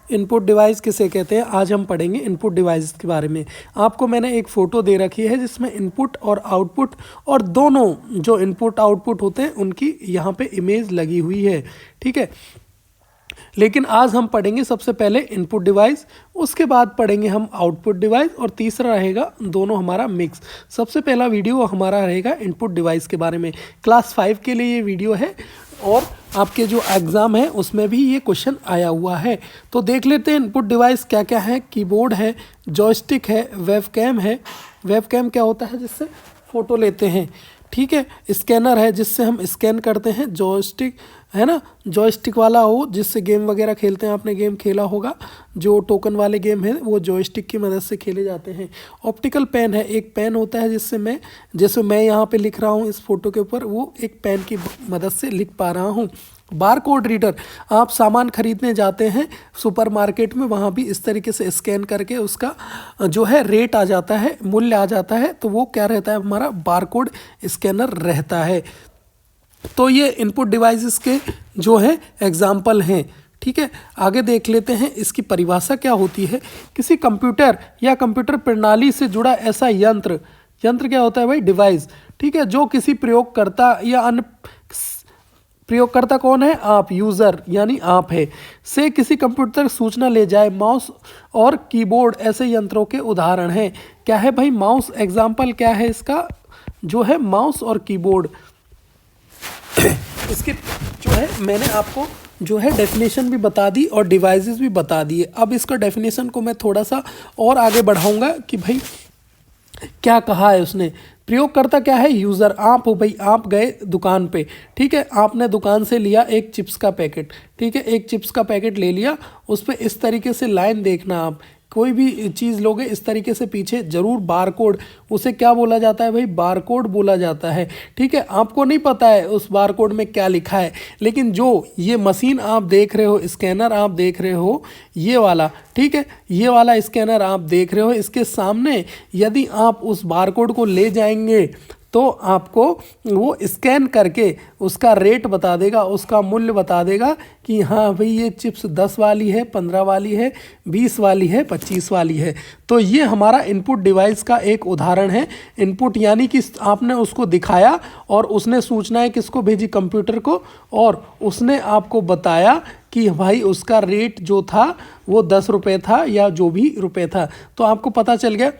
Input device किसे कहते हैं, आज हम पढ़ेंगे इनपुट डिवाइस के बारे में। आपको मैंने एक फ़ोटो दे रखी है जिसमें इनपुट और आउटपुट और दोनों जो इनपुट आउटपुट होते हैं उनकी यहाँ पे इमेज लगी हुई है, ठीक है। लेकिन आज हम पढ़ेंगे सबसे पहले इनपुट डिवाइस, उसके बाद पढ़ेंगे हम आउटपुट डिवाइस और तीसरा रहेगा दोनों हमारा मिक्स। सबसे पहला वीडियो हमारा रहेगा इनपुट डिवाइस के बारे में। क्लास 5 के लिए ये वीडियो है और आपके जो एग्ज़ाम है उसमें भी ये क्वेश्चन आया हुआ है। तो देख लेते हैं इनपुट डिवाइस क्या क्या है। कीबोर्ड है, जॉयस्टिक है, वेबकैम है। वेबकैम क्या होता है, जिससे फ़ोटो लेते हैं, ठीक है। स्कैनर है जिससे हम स्कैन करते हैं। जॉयस्टिक है ना, जॉयस्टिक वाला हो जिससे गेम वगैरह खेलते हैं, आपने गेम खेला होगा, जो टोकन वाले गेम हैं वो जॉयस्टिक की मदद से खेले जाते हैं। ऑप्टिकल पेन है, एक पेन होता है जिससे जैसे मैं यहाँ पे लिख रहा हूँ इस फोटो के ऊपर, वो एक पेन की मदद से लिख पा रहा हूँ। बारकोड रीडर, आप सामान खरीदने जाते हैं सुपरमार्केट में, वहाँ भी इस तरीके से स्कैन करके उसका जो है रेट आ जाता है, मूल्य आ जाता है, तो वो क्या रहता है, हमारा बारकोड स्कैनर रहता है। तो ये इनपुट डिवाइसेस के जो है एग्जाम्पल हैं, ठीक है। आगे देख लेते हैं इसकी परिभाषा क्या होती है। किसी कंप्यूटर या कंप्यूटर प्रणाली से जुड़ा ऐसा यंत्र, यंत्र क्या होता है भाई, डिवाइस, ठीक है, जो किसी प्रयोगकर्ता या अन्य प्रयोगकर्ता कौन है, आप, यूज़र यानी आप है, से किसी कंप्यूटर तक सूचना ले जाए। माउस और कीबोर्ड ऐसे यंत्रों के उदाहरण हैं। क्या है भाई, माउस, एग्जाम्पल क्या है इसका, जो है माउस और कीबोर्ड। इसके जो है मैंने आपको जो है डेफिनेशन भी बता दी और डिवाइसेस भी बता दिए। अब इसका डेफिनेशन को मैं थोड़ा सा और आगे बढ़ाऊंगा कि भाई क्या कहा है उसने। प्रयोगकर्ता क्या है, यूज़र, आप हो भाई, आप गए दुकान पे, ठीक है, आपने दुकान से लिया एक चिप्स का पैकेट, ठीक है, एक चिप्स का पैकेट ले लिया, उस पर इस तरीके से लाइन देखना, आप कोई भी चीज़ लोगे इस तरीके से पीछे जरूर बारकोड, उसे क्या बोला जाता है भाई, बारकोड बोला जाता है, ठीक है। आपको नहीं पता है उस बारकोड में क्या लिखा है, लेकिन जो ये मशीन आप देख रहे हो, स्कैनर आप देख रहे हो, ये वाला, ठीक है, ये वाला स्कैनर आप देख रहे हो, इसके सामने यदि आप उस बारकोड को ले जाएंगे तो आपको वो स्कैन करके उसका रेट बता देगा, उसका मूल्य बता देगा कि हाँ भाई ये चिप्स 10 वाली है, 15 वाली है, 20 वाली है, 25 वाली है। तो ये हमारा इनपुट डिवाइस का एक उदाहरण है। इनपुट यानी कि आपने उसको दिखाया और उसने सूचनाएं किसको भेजी, कंप्यूटर को, और उसने आपको बताया कि भाई उसका रेट जो था वो 10 रुपये था या जो भी रुपये था, तो आपको पता चल गया।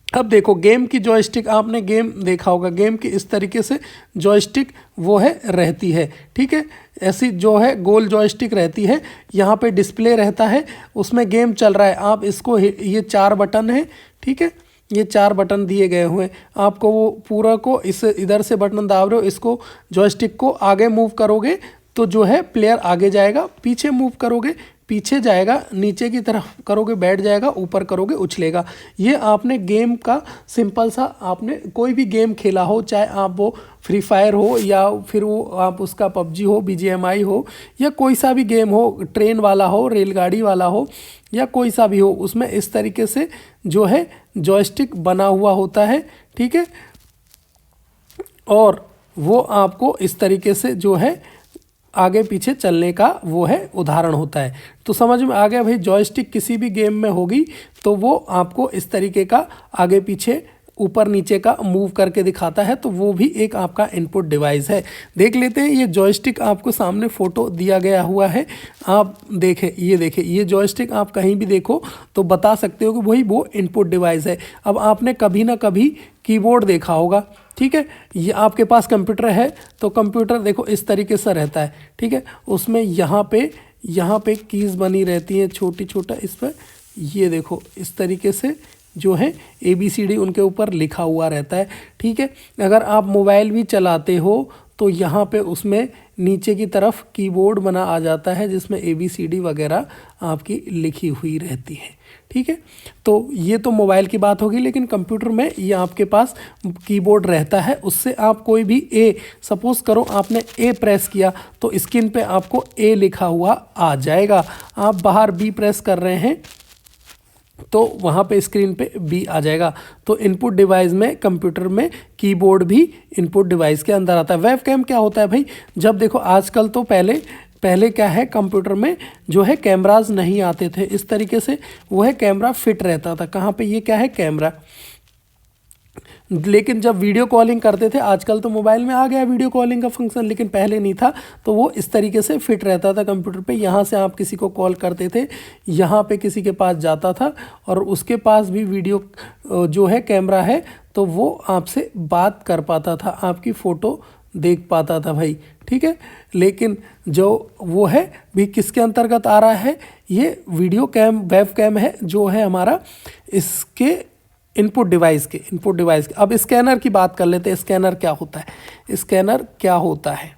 अब देखो गेम की जॉयस्टिक, आपने गेम देखा होगा, गेम की इस तरीके से जॉयस्टिक वो है रहती है, ठीक है, ऐसी जो है गोल जॉयस्टिक रहती है, यहाँ पे डिस्प्ले रहता है, उसमें गेम चल रहा है, आप इसको, ये 4 बटन है, ठीक है, ये 4 बटन दिए गए हुए हैं, आपको वो पूरा को इस इधर से बटन दाब रहे हो, इसको जॉयस्टिक को आगे मूव करोगे तो जो है प्लेयर आगे जाएगा, पीछे मूव करोगे पीछे जाएगा, नीचे की तरफ करोगे बैठ जाएगा, ऊपर करोगे उछलेगा। ये आपने गेम का सिंपल सा, आपने कोई भी गेम खेला हो, चाहे आप वो फ्री फायर हो या फिर वो आप उसका पबजी हो, BGMI हो, या कोई सा भी गेम हो, ट्रेन वाला हो, रेलगाड़ी वाला हो, या कोई सा भी हो, उसमें इस तरीके से जो है जॉयस्टिक बना हुआ होता है, ठीक है, और वो आपको इस तरीके से जो है आगे पीछे चलने का वो है उदाहरण होता है। तो समझ में आ गया भाई, जॉयस्टिक किसी भी गेम में होगी तो वो आपको इस तरीके का आगे पीछे ऊपर नीचे का मूव करके दिखाता है, तो वो भी एक आपका इनपुट डिवाइस है। देख लेते हैं, ये जॉयस्टिक आपको सामने फ़ोटो दिया गया हुआ है, आप देखें, ये देखें, ये जॉयस्टिक आप कहीं भी देखो तो बता सकते हो कि वही वो इनपुट डिवाइस है। अब आपने कभी ना कभी कीबोर्ड देखा होगा, ठीक है, ये आपके पास कंप्यूटर है तो कंप्यूटर देखो इस तरीके से रहता है, ठीक है, उसमें यहाँ पे कीज़ बनी रहती हैं छोटी छोटा, इस पर ये देखो इस तरीके से जो है ABCD उनके ऊपर लिखा हुआ रहता है, ठीक है। अगर आप मोबाइल भी चलाते हो तो यहाँ पे उसमें नीचे की तरफ कीबोर्ड बना आ जाता है जिसमें ABCD वगैरह आपकी लिखी हुई रहती है, ठीक है। तो ये तो मोबाइल की बात होगी, लेकिन कंप्यूटर में ये आपके पास कीबोर्ड रहता है, उससे आप कोई भी सपोज़ करो आपने A प्रेस किया तो स्क्रीन पे आपको A लिखा हुआ आ जाएगा। आप बाहर B प्रेस कर रहे हैं तो वहाँ पे स्क्रीन पे B आ जाएगा। तो इनपुट डिवाइस में, कंप्यूटर में कीबोर्ड भी इनपुट डिवाइस के अंदर आता है। वेबकैम क्या होता है भाई, जब देखो आजकल तो पहले पहले क्या है कंप्यूटर में जो है कैमराज नहीं आते थे इस तरीके से, वो है कैमरा फिट रहता था। कहाँ पे, ये क्या है कैमरा। लेकिन जब वीडियो कॉलिंग करते थे, आजकल तो मोबाइल में आ गया वीडियो कॉलिंग का फंक्शन, लेकिन पहले नहीं था, तो वो इस तरीके से फिट रहता था कंप्यूटर पे। यहाँ से आप किसी को कॉल करते थे, यहाँ पे किसी के पास जाता था और उसके पास भी वीडियो जो है कैमरा है, तो वो आपसे बात कर पाता था, आपकी फ़ोटो देख पाता था भाई, ठीक है। लेकिन जो वो है भी किसके अंतर्गत आ रहा है, ये वीडियो कैम वेब कैम है जो है हमारा इसके इनपुट डिवाइस के। अब स्कैनर की बात कर लेते हैं। स्कैनर क्या होता है, स्कैनर क्या होता है,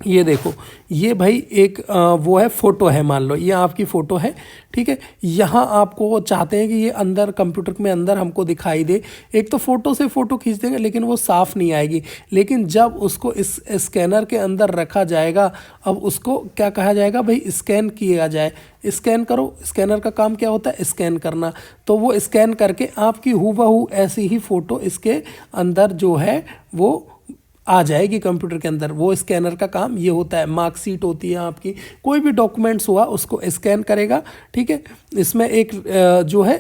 ये देखो, ये भाई एक वो है फ़ोटो है, मान लो ये आपकी फ़ोटो है, ठीक है। यहाँ आपको वो चाहते हैं कि ये अंदर कंप्यूटर में अंदर हमको दिखाई दे। एक तो फ़ोटो से फ़ोटो खींच देंगे लेकिन वो साफ़ नहीं आएगी, लेकिन जब उसको इस स्कैनर के अंदर रखा जाएगा, अब उसको क्या कहा जाएगा भाई, स्कैन किया जाए। स्कैन करो, स्कैनर का काम क्या होता है, स्कैन करना। तो वो स्कैन करके आपकी हूबहू ऐसी ही फ़ोटो इसके अंदर जो है वो आ जाएगी कंप्यूटर के अंदर। वो स्कैनर का काम ये होता है। मार्कशीट होती है आपकी, कोई भी डॉक्यूमेंट्स हुआ उसको स्कैन करेगा, ठीक है। इसमें एक जो है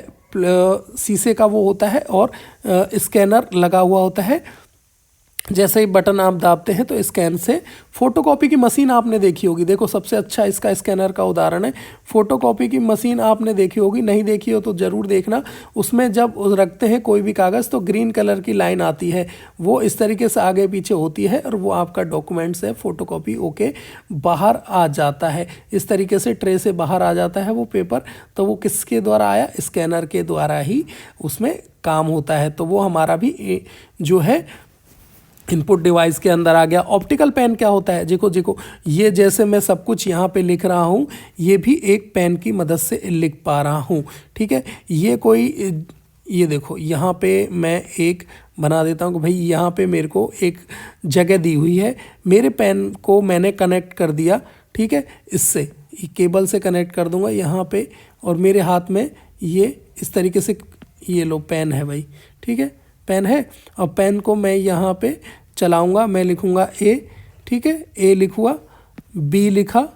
शीशे का वो होता है और स्कैनर लगा हुआ होता है। जैसे ही बटन आप दाबते हैं तो स्कैन से, फ़ोटोकॉपी की मशीन आपने देखी होगी, देखो सबसे अच्छा इसका स्कैनर का उदाहरण है। फ़ोटोकॉपी की मशीन आपने देखी होगी, नहीं देखी हो तो ज़रूर देखना। उसमें जब रखते हैं कोई भी कागज़ तो ग्रीन कलर की लाइन आती है, वो इस तरीके से आगे पीछे होती है और वो आपका डॉक्यूमेंट्स है, फ़ोटोकॉपी होके बाहर आ जाता है। इस तरीके से ट्रे से बाहर आ जाता है वो पेपर, तो वो किसके द्वारा आया, स्कैनर के द्वारा ही उसमें काम होता है। तो वो हमारा भी जो है इनपुट डिवाइस के अंदर आ गया। ऑप्टिकल पेन क्या होता है, देखो ये जैसे मैं सब कुछ यहाँ पे लिख रहा हूँ, ये भी एक पेन की मदद से लिख पा रहा हूँ, ठीक है। ये देखो यहाँ पे मैं एक बना देता हूँ कि भाई यहाँ पे मेरे को एक जगह दी हुई है, मेरे पेन को मैंने कनेक्ट कर दिया, ठीक है। इससे केबल से कनेक्ट कर दूँगा यहाँ पे, और मेरे हाथ में ये इस तरीके से, ये लो पेन है भाई, ठीक है, पेन है। और पेन को मैं यहाँ पे चलाऊंगा, मैं लिखूंगा ए, ठीक है, ए लिखूँगा, बी लिखा,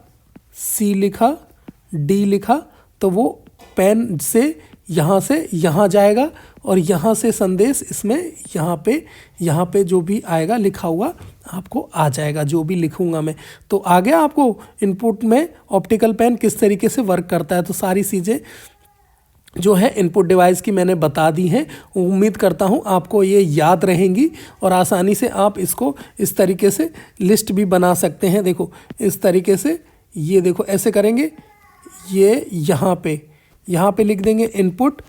सी लिखा, डी लिखा, तो वो पेन से यहाँ जाएगा और यहाँ से संदेश इसमें यहाँ पे जो भी आएगा लिखा हुआ आपको आ जाएगा, जो भी लिखूंगा मैं। तो आ गया आपको इनपुट में ऑप्टिकल पेन किस तरीके से वर्क करता है। तो सारी चीज़ें जो है इनपुट डिवाइस की मैंने बता दी हैं। उम्मीद करता हूँ आपको ये याद रहेंगी और आसानी से आप इसको इस तरीके से लिस्ट भी बना सकते हैं। देखो इस तरीके से, ये देखो ऐसे करेंगे, ये यहाँ पे लिख देंगे इनपुट,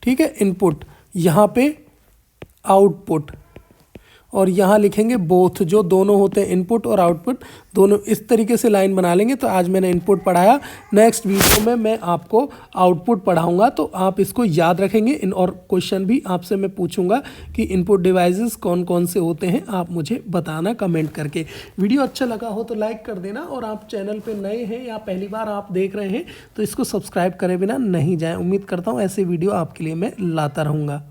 ठीक है, इनपुट, यहाँ पे आउटपुट, और यहाँ लिखेंगे बोथ, जो दोनों होते हैं इनपुट और आउटपुट दोनों। इस तरीके से लाइन बना लेंगे। तो आज मैंने इनपुट पढ़ाया, नेक्स्ट वीडियो में मैं आपको आउटपुट पढ़ाऊंगा, तो आप इसको याद रखेंगे। और क्वेश्चन भी आपसे मैं पूछूंगा कि इनपुट डिवाइसेस कौन कौन से होते हैं, आप मुझे बताना कमेंट करके। वीडियो अच्छा लगा हो तो लाइक कर देना, और आप चैनल पर नए हैं या पहली बार आप देख रहे हैं तो इसको सब्सक्राइब करे बिना नहीं जाएँ। उम्मीद करता हूँ ऐसे वीडियो आपके लिए मैं लाता रहूँगा।